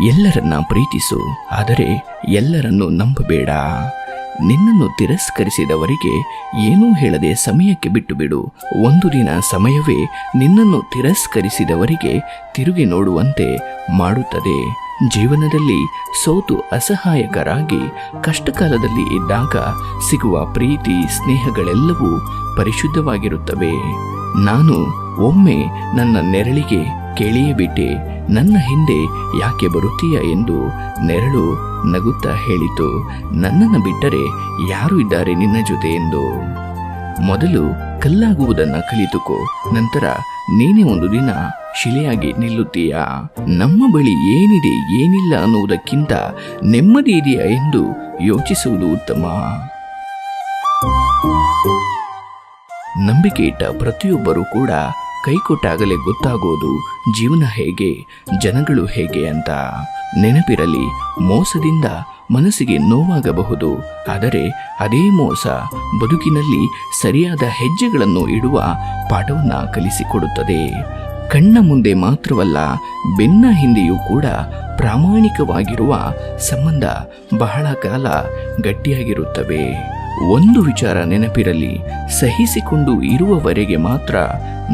ಎಲ್ಲರನ್ನ ಪ್ರೀತಿಸು, ಆದರೆ ಎಲ್ಲರನ್ನು ನಂಬಬೇಡ. ನಿನ್ನನ್ನು ತಿರಸ್ಕರಿಸಿದವರಿಗೆ ಏನೂ ಹೇಳದೆ ಸಮಯಕ್ಕೆ ಬಿಟ್ಟು ಬಿಡು. ಒಂದು ದಿನ ಸಮಯವೇ ನಿನ್ನನ್ನು ತಿರಸ್ಕರಿಸಿದವರಿಗೆ ತಿರುಗಿ ನೋಡುವಂತೆ ಮಾಡುತ್ತದೆ. ಜೀವನದಲ್ಲಿ ಸೋತು ಅಸಹಾಯಕರಾಗಿ ಕಷ್ಟಕಾಲದಲ್ಲಿ ಇದ್ದಾಗ ಸಿಗುವ ಪ್ರೀತಿ ಸ್ನೇಹಗಳೆಲ್ಲವೂ ಪರಿಶುದ್ಧವಾಗಿರುತ್ತವೆ. ನಾನು ಒಮ್ಮೆ ನನ್ನ ನೆರಳಿಗೆ ಕೇಳಿಯೇ ಬಿಟ್ಟೆ, ನನ್ನ ಹಿಂದೆ ಯಾಕೆ ಬರುತ್ತೀಯ ಎಂದು ನೆರಳು ನಗುತ್ತಾ ಹೇಳಿತು, ನನ್ನನ್ನು ಬಿಟ್ಟರೆ ಯಾರು ಇದ್ದಾರೆ ನಿನ್ನ ಜೊತೆ ಎಂದು. ಮೊದಲು ಕಲ್ಲಾಗುವುದನ್ನು ಕಲಿತುಕೋ, ನಂತರ ನೀನೇ ಒಂದು ದಿನ ಶಿಲೆಯಾಗಿ ನಿಲ್ಲುತ್ತೀಯ. ನಮ್ಮ ಬಳಿ ಏನಿದೆ ಏನಿಲ್ಲ ಅನ್ನುವುದಕ್ಕಿಂತ ನೆಮ್ಮದಿ ಇದೆಯಾ ಎಂದು ಯೋಚಿಸುವುದು ಉತ್ತಮ. ನಂಬಿಕೆ ಇಟ್ಟ ಪ್ರತಿಯೊಬ್ಬರೂ ಕೂಡ ಕೈಕೊಟ್ಟಾಗಲೇ ಗೊತ್ತಾಗೋದು ಜೀವನ ಹೇಗೆ, ಜನಗಳು ಹೇಗೆ ಅಂತ. ನೆನಪಿರಲಿ, ಮೋಸದಿಂದ ಮನಸ್ಸಿಗೆ ನೋವಾಗಬಹುದು, ಆದರೆ ಅದೇ ಮೋಸ ಬದುಕಿನಲ್ಲಿ ಸರಿಯಾದ ಹೆಜ್ಜೆಗಳನ್ನು ಇಡುವ ಪಾಠವನ್ನು ಕಲಿಸಿಕೊಡುತ್ತದೆ. ಕಣ್ಣ ಮುಂದೆ ಮಾತ್ರವಲ್ಲ, ಬೆನ್ನ ಹಿಂದೆಯೂ ಕೂಡ ಪ್ರಾಮಾಣಿಕವಾಗಿರುವ ಸಂಬಂಧ ಬಹಳ ಕಾಲ ಗಟ್ಟಿಯಾಗಿರುತ್ತವೆ. ಒಂದು ವಿಚಾರ ನೆನಪಿರಲಿ, ಸಹಿಸಿಕೊಂಡು ಇರುವವರೆಗೆ ಮಾತ್ರ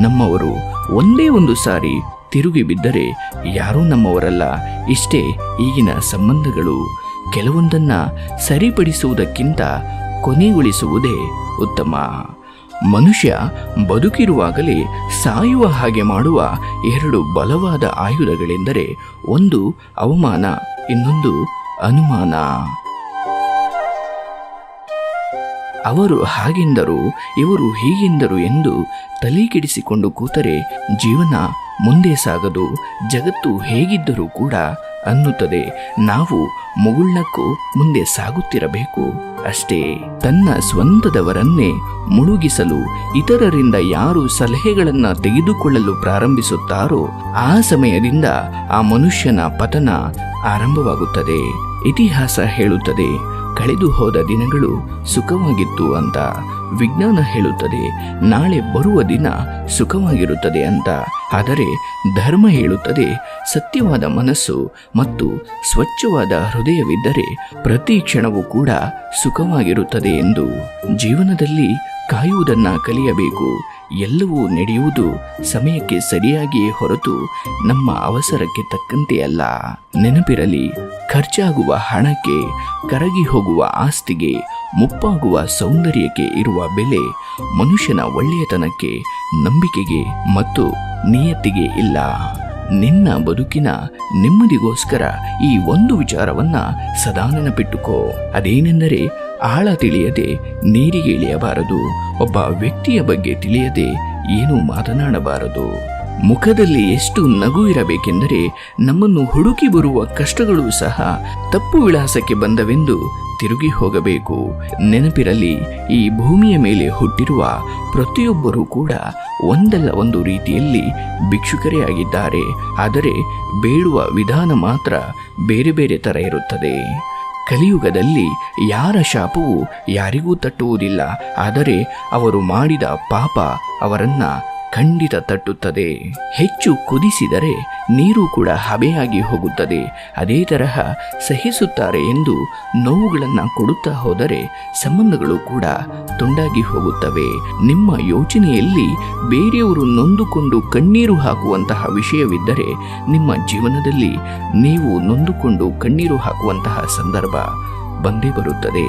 ನಮ್ಮವರು. ಒಂದೇ ಒಂದು ಸಾರಿ ತಿರುಗಿ ಬಿದ್ದರೆ ಯಾರೂ ನಮ್ಮವರಲ್ಲ. ಇಷ್ಟೇ ಈಗಿನ ಸಂಬಂಧಗಳು. ಕೆಲವೊಂದನ್ನು ಸರಿಪಡಿಸುವುದಕ್ಕಿಂತ ಕೊನೆಗೊಳಿಸುವುದೇ ಉತ್ತಮ. ಮನುಷ್ಯ ಬದುಕಿರುವಾಗಲೇ ಸಾಯುವ ಹಾಗೆ ಮಾಡುವ ಎರಡು ಬಲವಾದ ಆಯುಧಗಳೆಂದರೆ ಒಂದು ಅವಮಾನ, ಇನ್ನೊಂದು ಅನುಮಾನ. ಅವರು ಹಾಗೆಂದರು, ಇವರು ಹೀಗೆಂದರು ಎಂದು ತಲೆಕೆಡಿಸಿಕೊಂಡು ಕೂತರೆ ಜೀವನ ಮುಂದೆ ಸಾಗದು. ಜಗತ್ತು ಹೇಗಿದ್ದರೂ ಕೂಡ ಅನ್ನುತ್ತದೆ. ನಾವು ಮುಗುಳ್ನಕ್ಕೂ ಮುಂದೆ ಸಾಗುತ್ತಿರಬೇಕು ಅಷ್ಟೇ. ತನ್ನ ಸ್ವಂತದವರನ್ನೇ ಮುಳುಗಿಸಲು ಇತರರಿಂದ ಯಾರು ಸಲಹೆಗಳನ್ನು ತೆಗೆದುಕೊಳ್ಳಲು ಪ್ರಾರಂಭಿಸುತ್ತಾರೋ ಆ ಸಮಯದಿಂದ ಆ ಮನುಷ್ಯನ ಪತನ ಆರಂಭವಾಗುತ್ತದೆ. ಇತಿಹಾಸ ಹೇಳುತ್ತದೆ, ಕಳೆದು ಹೋದ ದಿನಗಳು ಸುಖವಾಗಿತ್ತು ಅಂತ. ವಿಜ್ಞಾನ ಹೇಳುತ್ತದೆ, ನಾಳೆ ಬರುವ ದಿನ ಸುಖವಾಗಿರುತ್ತದೆ ಅಂತ. ಆದರೆ ಧರ್ಮ ಹೇಳುತ್ತದೆ, ಸತ್ಯವಾದ ಮನಸ್ಸು ಮತ್ತು ಸ್ವಚ್ಛವಾದ ಹೃದಯವಿದ್ದರೆ ಪ್ರತಿ ಕ್ಷಣವೂ ಕೂಡ ಸುಖವಾಗಿರುತ್ತದೆ ಎಂದು. ಜೀವನದಲ್ಲಿ ಕಾಯುವುದನ್ನು ಕಲಿಯಬೇಕು. ಎಲ್ಲವೂ ನಡೆಯುವುದು ಸಮಯಕ್ಕೆ ಸರಿಯಾಗಿಯೇ ಹೊರತು ನಮ್ಮ ಅವಸರಕ್ಕೆ ತಕ್ಕಂತೆ ಅಲ್ಲ. ನೆನಪಿರಲಿ, ಖರ್ಚಾಗುವ ಹಣಕ್ಕೆ, ಕರಗಿ ಹೋಗುವ ಆಸ್ತಿಗೆ, ಮುಪ್ಪಾಗುವ ಸೌಂದರ್ಯಕ್ಕೆ ಇರುವ ಬೆಲೆ ಮನುಷ್ಯನ ಒಳ್ಳೆಯತನಕ್ಕೆ, ನಂಬಿಕೆಗೆ ಮತ್ತು ನಿಯತ್ತಿಗೆ ಇಲ್ಲ. ನಿನ್ನ ಬದುಕಿನ ನೆಮ್ಮದಿಗೋಸ್ಕರ ಈ ಒಂದು ವಿಚಾರವನ್ನ ಸದಾ ನೆನಪಿಟ್ಟುಕೋ. ಅದೇನೆಂದರೆ, ಆಳ ತಿಳಿಯದೆ ನೀರಿಗೆ ಇಳಿಯಬಾರದು. ಒಬ್ಬ ವ್ಯಕ್ತಿಯ ಬಗ್ಗೆ ತಿಳಿಯದೆ ಏನೂ ಮಾತನಾಡಬಾರದು. ಮುಖದಲ್ಲಿ ಎಷ್ಟು ನಗು ಇರಬೇಕೆಂದರೆ ನಮ್ಮನ್ನು ಹುಡುಕಿ ಬರುವ ಕಷ್ಟಗಳು ಸಹ ತಪ್ಪು ವಿಳಾಸಕ್ಕೆ ಬಂದವೆಂದು ತಿರುಗಿ ಹೋಗಬೇಕು. ನೆನಪಿರಲಿ, ಈ ಭೂಮಿಯ ಮೇಲೆ ಹುಟ್ಟಿರುವ ಪ್ರತಿಯೊಬ್ಬರೂ ಕೂಡ ಒಂದಲ್ಲ ಒಂದು ರೀತಿಯಲ್ಲಿ ಭಿಕ್ಷುಕರೇ ಆಗಿದ್ದಾರೆ. ಆದರೆ ಬೇಡುವ ವಿಧಾನ ಮಾತ್ರ ಬೇರೆ ಬೇರೆ ಥರ ಇರುತ್ತದೆ. ಕಲಿಯುಗದಲ್ಲಿ ಯಾರ ಶಾಪವೂ ಯಾರಿಗೂ ತಟ್ಟುವುದಿಲ್ಲ, ಆದರೆ ಅವರು ಮಾಡಿದ ಪಾಪ ಅವರನ್ನ ಖಂಡಿತ ತಟ್ಟುತ್ತದೆ. ಹೆಚ್ಚು ಕುದಿಸಿದರೆ ನೀರು ಕೂಡ ಹಬೆಯಾಗಿ ಹೋಗುತ್ತದೆ. ಅದೇ ತರಹ ಸಹಿಸುತ್ತಾರೆ ಎಂದು ನೋವುಗಳನ್ನು ಕೊಡುತ್ತಾ ಹೋದರೆ ಸಂಬಂಧಗಳು ಕೂಡ ತುಂಡಾಗಿ ಹೋಗುತ್ತವೆ. ನಿಮ್ಮ ಯೋಚನೆಯಲ್ಲಿ ಬೇರೆಯವರು ನೊಂದುಕೊಂಡು ಕಣ್ಣೀರು ಹಾಕುವಂತಹ ವಿಷಯವಿದ್ದರೆ ನಿಮ್ಮ ಜೀವನದಲ್ಲಿ ನೀವು ನೊಂದುಕೊಂಡು ಕಣ್ಣೀರು ಹಾಕುವಂತಹ ಸಂದರ್ಭ ಬಂದೇ ಬರುತ್ತದೆ.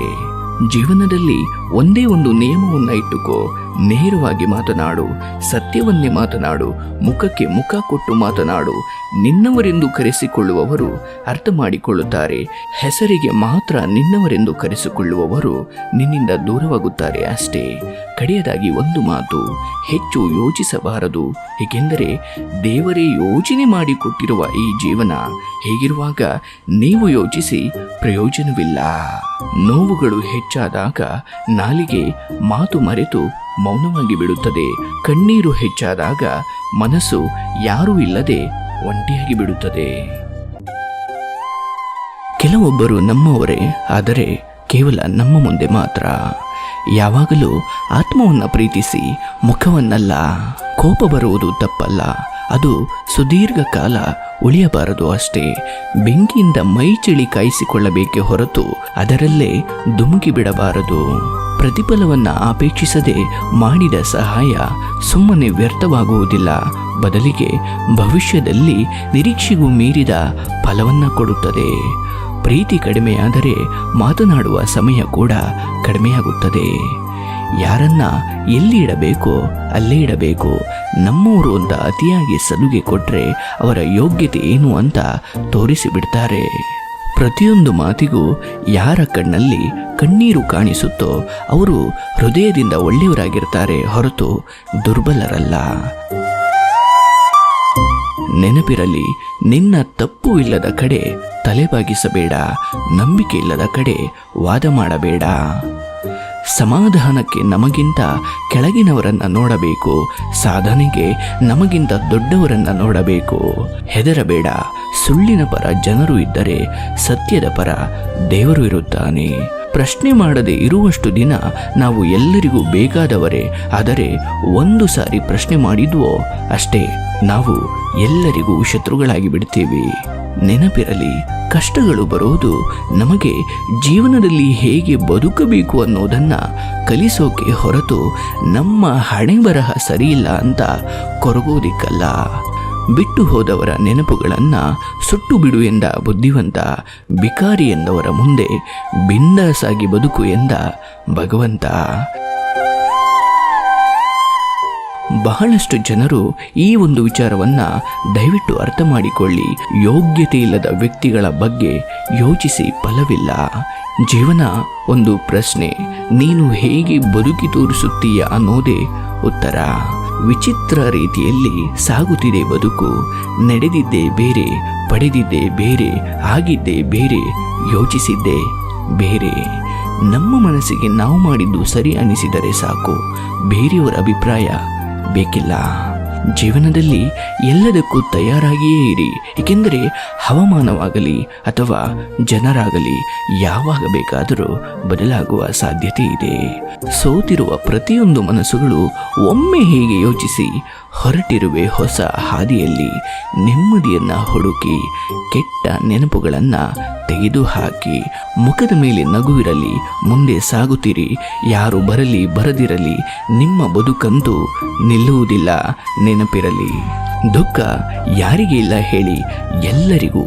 ಜೀವನದಲ್ಲಿ ಒಂದೇ ಒಂದು ನಿಯಮವನ್ನು ಇಟ್ಟುಕೋ, ನೇರವಾಗಿ ಮಾತನಾಡು, ಸತ್ಯವನ್ನೇ ಮಾತನಾಡು, ಮುಖಕ್ಕೆ ಮುಖ ಕೊಟ್ಟು ಮಾತನಾಡು. ನಿನ್ನವರೆಂದು ಕರೆಸಿಕೊಳ್ಳುವವರು ಅರ್ಥ ಮಾಡಿಕೊಳ್ಳುತ್ತಾರೆ, ಹೆಸರಿಗೆ ಮಾತ್ರ ನಿನ್ನವರೆಂದು ಕರೆಸಿಕೊಳ್ಳುವವರು ನಿನ್ನಿಂದ ದೂರವಾಗುತ್ತಾರೆ ಅಷ್ಟೇ. ಕಡೆಯದಾಗಿ ಒಂದು ಮಾತು, ಹೆಚ್ಚು ಯೋಚಿಸಬಾರದು, ಏಕೆಂದರೆ ದೇವರೇ ಯೋಚನೆ ಮಾಡಿಕೊಟ್ಟಿರುವ ಈ ಜೀವನ. ಹೀಗಿರುವಾಗ ನೀವು ಯೋಚಿಸಿ ಪ್ರಯೋಜನವಿಲ್ಲ. ನೋವುಗಳು ಹೆಚ್ಚಾದಾಗ ನಾಲಿಗೆ ಮಾತು ಮರೆತು ಮೌನವಾಗಿ ಬಿಡುತ್ತದೆ. ಕಣ್ಣೀರು ಹೆಚ್ಚಾದಾಗ ಮನಸ್ಸು ಯಾರೂ ಇಲ್ಲದೆ ಒಂಟಿಯಾಗಿ ಬಿಡುತ್ತದೆ. ಕೆಲವೊಬ್ಬರು ನಮ್ಮವರೇ, ಆದರೆ ಕೇವಲ ನಮ್ಮ ಮುಂದೆ ಮಾತ್ರ. ಯಾವಾಗಲೂ ಆತ್ಮವನ್ನು ಪ್ರೀತಿಸಿ, ಮುಖವನ್ನಲ್ಲ. ಕೋಪ ಬರುವುದು ತಪ್ಪಲ್ಲ, ಅದು ಸುದೀರ್ಘ ಕಾಲ ಉಳಿಯಬಾರದು ಅಷ್ಟೇ. ಬೆಂಕಿಯಿಂದ ಮೈ ಚಳಿ ಕಾಯಿಸಿಕೊಳ್ಳಬೇಕೇ ಹೊರತು ಅದರಲ್ಲೇ ಧುಮುಕಿ ಬಿಡಬಾರದು. ಪ್ರತಿಫಲವನ್ನ ಅಪೇಕ್ಷಿಸದೆ ಮಾಡಿದ ಸಹಾಯ ಸುಮ್ಮನೆ ವ್ಯರ್ಥವಾಗುವುದಿಲ್ಲ, ಬದಲಿಗೆ ಭವಿಷ್ಯದಲ್ಲಿ ನಿರೀಕ್ಷೆಗೂ ಮೀರಿದ ಫಲವನ್ನ ಕೊಡುತ್ತದೆ. ಪ್ರೀತಿ ಕಡಿಮೆಯಾದರೆ ಮಾತನಾಡುವ ಸಮಯ ಕೂಡ ಕಡಿಮೆಯಾಗುತ್ತದೆ. ಯಾರನ್ನ ಎಲ್ಲಿ ಇಡಬೇಕೋ ಅಲ್ಲೇ ಇಡಬೇಕು. ನಮ್ಮವರು ಅಂತ ಅತಿಯಾಗಿ ಸಲುಗೆ ಕೊಟ್ರೆ ಅವರ ಯೋಗ್ಯತೆ ಏನು ಅಂತ ತೋರಿಸಿಬಿಡ್ತಾರೆ. ಪ್ರತಿಯೊಂದು ಮಾತಿಗೂ ಯಾರ ಕಣ್ಣಲ್ಲಿ ಕಣ್ಣೀರು ಕಾಣಿಸುತ್ತೋ ಅವರು ಹೃದಯದಿಂದ ಒಳ್ಳೆಯವರಾಗಿರ್ತಾರೆ ಹೊರತು ದುರ್ಬಲರಲ್ಲ. ನೆನಪಿರಲಿ, ನಿನ್ನ ತಪ್ಪು ಇಲ್ಲದ ಕಡೆ ತಲೆಬಾಗಿಸಬೇಡ, ನಂಬಿಕೆ ಇಲ್ಲದ ಕಡೆ ವಾದ ಮಾಡಬೇಡ. ಸಮಾಧಾನಕ್ಕೆ ನಮಗಿಂತ ಕೆಳಗಿನವರನ್ನ ನೋಡಬೇಕು, ಸಾಧನೆಗೆ ನಮಗಿಂತ ದೊಡ್ಡವರನ್ನ ನೋಡಬೇಕು. ಹೆದರಬೇಡ, ಸುಳ್ಳಿನ ಪರ ಜನರು ಇದ್ದರೆ ಸತ್ಯದ ಪರ ದೇವರು ಇರುತ್ತಾನೆ. ಪ್ರಶ್ನೆ ಮಾಡದೆ ಇರುವಷ್ಟು ದಿನ ನಾವು ಎಲ್ಲರಿಗೂ ಬೇಕಾದವರೇ. ಆದರೆ ಒಂದು ಸಾರಿ ಪ್ರಶ್ನೆ ಮಾಡಿದ್ವೋ ಅಷ್ಟೇ, ನಾವು ಎಲ್ಲರಿಗೂ ಶತ್ರುಗಳಾಗಿ ಬಿಡ್ತೇವೆ. ನೆನಪಿರಲಿ, ಕಷ್ಟಗಳು ಬರುವುದು ನಮಗೆ ಜೀವನದಲ್ಲಿ ಹೇಗೆ ಬದುಕಬೇಕು ಅನ್ನೋದನ್ನ ಕಲಿಸೋಕೆ ಹೊರತು ನಮ್ಮ ಹಣೆ ಬರಹ ಸರಿಯಿಲ್ಲ ಅಂತ ಕೊರಗೋದಿಕ್ಕಲ್ಲ. ಬಿಟ್ಟು ಹೋದವರ ನೆನಪುಗಳನ್ನು ಸುಟ್ಟು ಬಿಡು ಎಂದ ಬುದ್ಧಿವಂತ, ಬಿಕಾರಿ ಎಂದವರ ಮುಂದೆ ಬಿಂದಾಸಾಗಿ ಬದುಕು ಎಂದ ಭಗವಂತ. ಬಹಳಷ್ಟು ಜನರು ಈ ಒಂದು ವಿಚಾರವನ್ನ ದಯವಿಟ್ಟು ಅರ್ಥ ಮಾಡಿಕೊಳ್ಳಿ. ಯೋಗ್ಯತೆ ಇಲ್ಲದ ವ್ಯಕ್ತಿಗಳ ಬಗ್ಗೆ ಯೋಚಿಸಿ ಫಲವಿಲ್ಲ. ಜೀವನ ಒಂದು ಪ್ರಶ್ನೆ, ನೀನು ಹೇಗೆ ಬದುಕಿ ತೋರಿಸುತ್ತೀಯ ಅನ್ನೋದೇ ಉತ್ತರ. ವಿಚಿತ್ರ ರೀತಿಯಲ್ಲಿ ಸಾಗುತ್ತಿದೆ ಬದುಕು. ನಡೆದಿದ್ದೇ ಬೇರೆ, ಪಡೆದಿದ್ದೇ ಬೇರೆ, ಆಗಿದ್ದೇ ಬೇರೆ, ಯೋಚಿಸಿದ್ದೇ ಬೇರೆ. ನಮ್ಮ ಮನಸ್ಸಿಗೆ ನಾವು ಮಾಡಿದ್ದು ಸರಿ ಅನಿಸಿದರೆ ಸಾಕು, ಬೇರೆಯವರ ಅಭಿಪ್ರಾಯ ಬೇಕಿಲ್ಲ. ಜೀವನದಲ್ಲಿ ಎಲ್ಲದಕ್ಕೂ ತಯಾರಾಗಿಯೇ ಇರಿ, ಏಕೆಂದರೆ ಹವಾಮಾನವಾಗಲಿ ಅಥವಾ ಜನರಾಗಲಿ ಯಾವಾಗ ಬೇಕಾದರೂ ಬದಲಾಗುವ ಸಾಧ್ಯತೆ ಇದೆ. ಸೋತಿರುವ ಪ್ರತಿಯೊಂದು ಮನಸ್ಸುಗಳು ಒಮ್ಮೆ ಹೀಗೆ ಯೋಚಿಸಿ, ಹೊರಟಿರುವೆ ಹೊಸ ಹಾದಿಯಲ್ಲಿ, ನೆಮ್ಮದಿಯನ್ನ ಹುಡುಕಿ, ಕೆಟ್ಟ ನೆನಪುಗಳನ್ನು ತೆಗೆದುಹಾಕಿ, ಮುಖದ ಮೇಲೆ ನಗುವಿರಲಿ, ಮುಂದೆ ಸಾಗುತ್ತೀರಿ. ಯಾರು ಬರಲಿ ಬರದಿರಲಿ, ನಿಮ್ಮ ಬದುಕಂತೂ ನಿಲ್ಲುವುದಿಲ್ಲ. ನೆನಪಿರಲಿ, ದುಃಖ ಯಾರಿಗೆ ಇಲ್ಲ ಹೇಳಿ? ಎಲ್ಲರಿಗೂ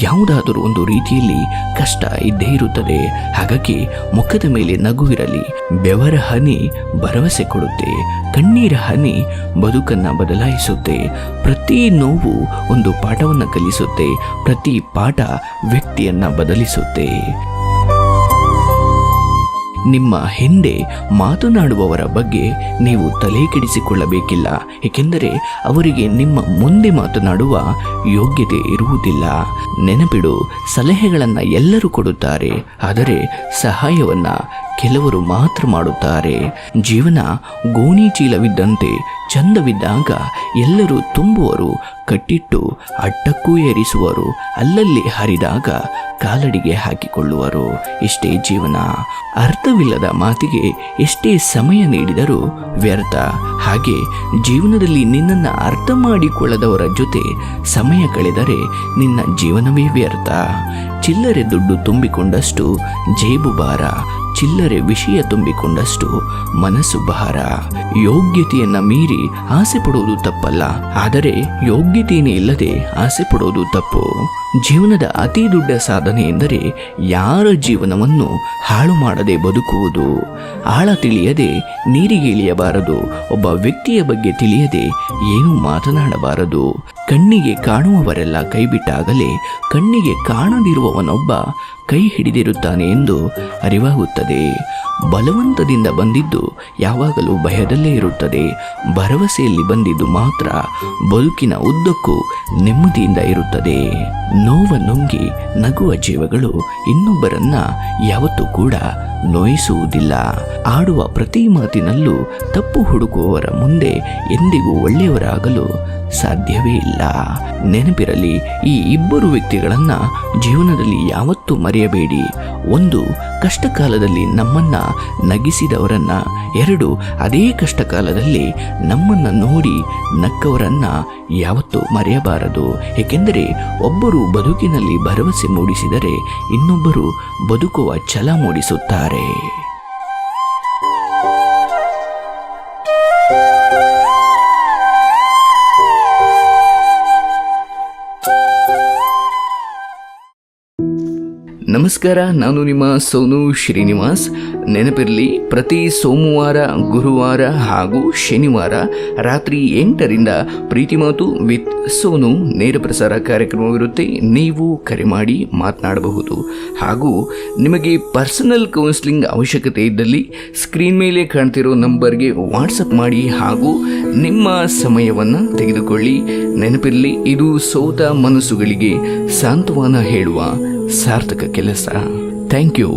ಯಾವುದಾದರೂ ಒಂದು ರೀತಿಯಲ್ಲಿ ಕಷ್ಟ ಇದ್ದೇ ಇರುತ್ತದೆ. ಹಾಗಾಗಿ ಮುಖದ ಮೇಲೆ ನಗುವಿರಲಿ. ಬೆವರ ಹನಿ ಭರವಸೆ ಕೊಡುತ್ತೆ, ಕಣ್ಣೀರ ಹನಿ ಬದುಕನ್ನ ಬದಲಾಯಿಸುತ್ತೆ. ಪ್ರತಿ ನೋವು ಒಂದು ಪಾಠವನ್ನು ಕಲಿಸುತ್ತೆ, ಪ್ರತಿ ಪಾಠ ವ್ಯಕ್ತಿಯನ್ನ ಬದಲಿಸುತ್ತೆ. ನಿಮ್ಮ ಹಿಂದೆ ಮಾತನಾಡುವವರ ಬಗ್ಗೆ ನೀವು ತಲೆ ಕೆಡಿಸಿಕೊಳ್ಳಬೇಕಿಲ್ಲ, ಏಕೆಂದರೆ ಅವರಿಗೆ ನಿಮ್ಮ ಮುಂದೆ ಮಾತನಾಡುವ ಯೋಗ್ಯತೆ ಇರುವುದಿಲ್ಲ. ನೆನಪಿಡು, ಸಲಹೆಗಳನ್ನು ಎಲ್ಲರೂ ಕೊಡುತ್ತಾರೆ, ಆದರೆ ಸಹಾಯವನ್ನ ಕೆಲವರು ಮಾತ್ರ ಮಾಡುತ್ತಾರೆ. ಜೀವನ ಗೋಣಿ ಚೀಲವಿದ್ದಂತೆ, ಚಂದವಿದ್ದಾಗ ಎಲ್ಲರೂ ತುಂಬುವರು, ಕಟ್ಟಿಟ್ಟು ಅಡ್ಡಕ್ಕೂ ಏರಿಸುವರು, ಅಲ್ಲಲ್ಲಿ ಹರಿದಾಗ ಕಾಲಡಿಗೆ ಹಾಕಿಕೊಳ್ಳುವರು. ಇಷ್ಟೇ ಜೀವನ. ಅರ್ಥವಿಲ್ಲದ ಮಾತಿಗೆ ಎಷ್ಟೇ ಸಮಯ ನೀಡಿದರೂ ವ್ಯರ್ಥ. ಹಾಗೆ ಜೀವನದಲ್ಲಿ ನಿನ್ನನ್ನು ಅರ್ಥ ಮಾಡಿಕೊಳ್ಳದವರ ಜೊತೆ ಸಮಯ ಕಳೆದರೆ ನಿನ್ನ ಜೀವನವೇ ವ್ಯರ್ಥ. ಚಿಲ್ಲರೆ ದುಡ್ಡು ತುಂಬಿಕೊಂಡಷ್ಟು ಜೇಬು ಭಾರ, ಚಿಲ್ಲರೆ ವಿಷಯ ತುಂಬಿಕೊಂಡಷ್ಟು ಮನಸ್ಸು ಭಾರ. ಯೋಗ್ಯತೆಯನ್ನ ಮೀರಿ ಆಸೆ ಪಡುವುದು ತಪ್ಪಲ್ಲ, ಆದರೆ ಯೋಗ್ಯತೆಯೇ ಇಲ್ಲದೆ ಆಸೆ ಪಡುವುದು ತಪ್ಪು. ಜೀವನದ ಅತಿ ದೊಡ್ಡ ಸಾಧನೆ ಎಂದರೆ ಯಾರ ಜೀವನವನ್ನು ಹಾಳು ಮಾಡದೆ ಬದುಕುವುದು. ಆಳ ತಿಳಿಯದೆ ನೀರಿಗೆ ಇಳಿಯಬಾರದು. ಒಬ್ಬ ವ್ಯಕ್ತಿಯ ಬಗ್ಗೆ ತಿಳಿಯದೆ ಏನೂ ಮಾತನಾಡಬಾರದು. ಕಣ್ಣಿಗೆ ಕಾಣುವವರೆಲ್ಲ ಕೈಬಿಟ್ಟಾಗಲೇ ಕಣ್ಣಿಗೆ ಕಾಣದಿರುವವನೊಬ್ಬ ಕೈ ಹಿಡಿದಿರುತ್ತಾನೆ ಎಂದು ಅರಿವಾಗುತ್ತದೆ. ಬಲವಂತದಿಂದ ಬಂದಿದ್ದು ಯಾವಾಗಲೂ ಭಯದಲ್ಲೇ ಇರುತ್ತದೆ. ಭರವಸೆಯಲ್ಲಿ ಬಂದಿದ್ದು ಮಾತ್ರ ಬದುಕಿನ ಉದ್ದಕ್ಕೂ ನೆಮ್ಮದಿಯಿಂದ ಇರುತ್ತದೆ. ನೋವ ನುಂಗಿ ನಗುವ ಜೀವಗಳು ಇನ್ನೊಬ್ಬರನ್ನ ಯಾವತ್ತೂ ಕೂಡ ನೋಯಿಸುವುದಿಲ್ಲ. ಆಡುವ ಪ್ರತಿ ಮಾತಿನಲ್ಲೂ ತಪ್ಪು ಹುಡುಕುವವರ ಮುಂದೆ ಎಂದಿಗೂ ಒಳ್ಳೆಯವರಾಗಲು ಸಾಧ್ಯವೇ ಇಲ್ಲ. ನೆನಪಿರಲಿ, ಈ ಇಬ್ಬರು ವ್ಯಕ್ತಿಗಳನ್ನ ಜೀವನದಲ್ಲಿ ಯಾವತ್ತೂ ಮರೆಯಬೇಡಿ. ಒಂದು, ಕಷ್ಟ ಕಾಲದಲ್ಲಿ ನಮ್ಮನ್ನ ನಗಿಸಿದವರನ್ನ. ಎರಡು, ಅದೇ ಕಷ್ಟ ಕಾಲದಲ್ಲಿ ನಮ್ಮನ್ನ ನೋಡಿ ನಕ್ಕವರನ್ನ ಯಾವತ್ತೂ ಮರೆಯಬಾರದು. ಏಕೆಂದರೆ ಒಬ್ಬರು ಬದುಕಿನಲ್ಲಿ ಭರವಸೆ ಮೂಡಿಸಿದರೆ ಇನ್ನೊಬ್ಬರು ಬದುಕುವ ಛಲ ಮೂಡಿಸುತ್ತಾರೆ. ನಮಸ್ಕಾರ, ನಾನು ನಿಮ್ಮ ಸೋನು ಶ್ರೀನಿವಾಸ್. ನೆನಪಿರಲಿ, ಪ್ರತಿ ಸೋಮವಾರ, ಗುರುವಾರ ಹಾಗೂ ಶನಿವಾರ ರಾತ್ರಿ 8ರಿಂದ ಪ್ರೀತಿ ಮಾತು ವಿತ್ ಸೋನು ನೇರ ಪ್ರಸಾರ ಕಾರ್ಯಕ್ರಮವಿರುತ್ತೆ. ನೀವು ಕರೆ ಮಾಡಿ ಮಾತನಾಡಬಹುದು. ಹಾಗೂ ನಿಮಗೆ ಪರ್ಸನಲ್ ಕೌನ್ಸಿಲಿಂಗ್ ಅವಶ್ಯಕತೆ ಇದ್ದಲ್ಲಿ ಸ್ಕ್ರೀನ್ ಮೇಲೆ ಕಾಣ್ತಿರೋ ನಂಬರ್ಗೆ ವಾಟ್ಸಪ್ ಮಾಡಿ ಹಾಗೂ ನಿಮ್ಮ ಸಮಯವನ್ನು ತೆಗೆದುಕೊಳ್ಳಿ. ನೆನಪಿರಲಿ, ಇದು ಸೋತ ಮನಸ್ಸುಗಳಿಗೆ ಸಾಂತ್ವನ ಹೇಳುವ ಸಾರ್ಥಕ ಕೆಲಸ. Thank you.